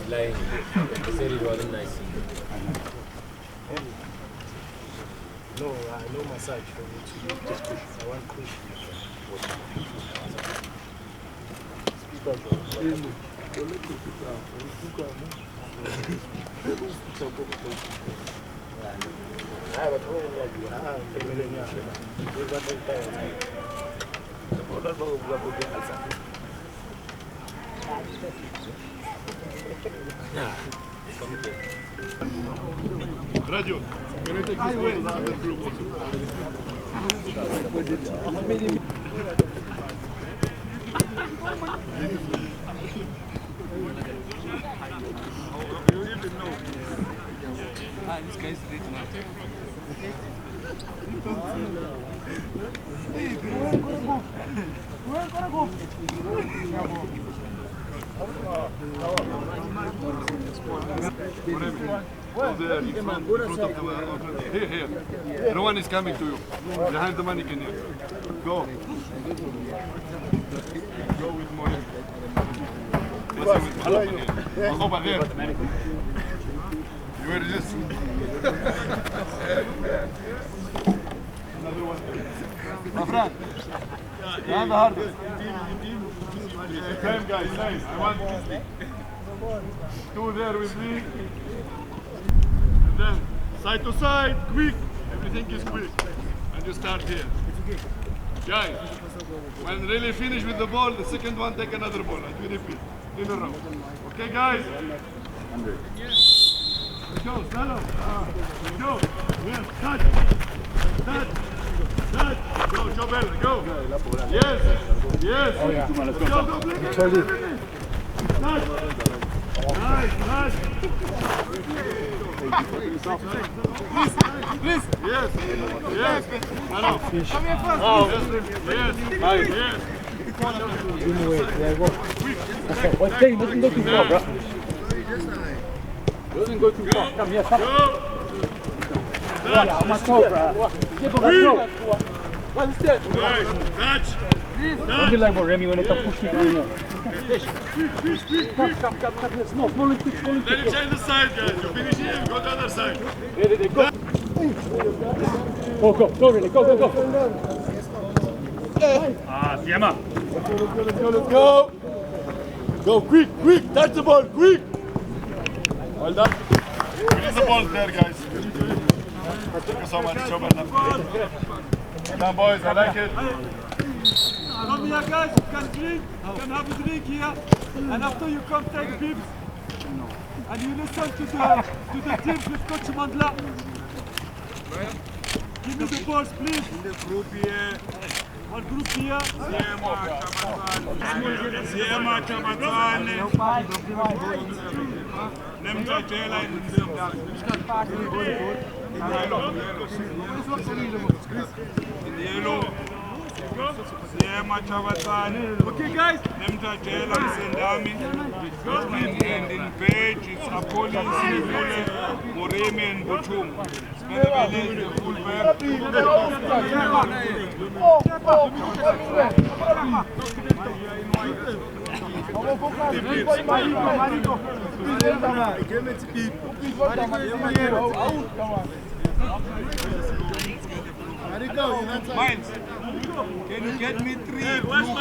Lying. He said it wasn't nice. No massage for me to just push. I want push. Radio, can I take this way? The group also. This guy's late now. Go there, in front of the... Here. No one is coming to you. Behind the mannequin here. Go. Go with Monica. Over here. You will resist. Another one. My friend. Behind the hardest. Same guys, same. I want two there with me. And then side to side, quick. Everything is quick. And you start here. Guys, when really finish with the ball, the second one take another ball and we repeat in a row. Okay, guys? Let's go, stand up. Let's go. Yes, touch. Touch. Touch. Go, Joe Bella, go. Yes. Yes. Let's go, go, play. Touch. Nice, nice. Please. Yes. Yes. Hello. Come here first. Oh. Yes. Yes. Yes. What's taking? Doesn't go too far, bro. Doesn't go too far. Come here, come. Yeah, I'm not sure, bro. What is that? Touch. Don't be like Remy when it's a pushing on you. Come. Small and quick, small and quick. Then you change the side, guys. You finish here, go the other side. Ready, go. Go, René, go. Siema. Let's go. Go, quick. Touch the ball, quick. Well done. Release the ball there, guys. Thank you so much. Well done, boys. I like it. Come here, guys. You can drink. You can have a drink here. And after you come take bibs. And you listen to the team with Coach Mandla. Give me the balls, please. In the group here. One group here. Siema Chabatane. Nemtatela in the yellow. Okay, guys. Nemtatela Sendami. And in beige, it's Apollo, Sivule, Moremi, and Bochum. Miles, can you get me 3?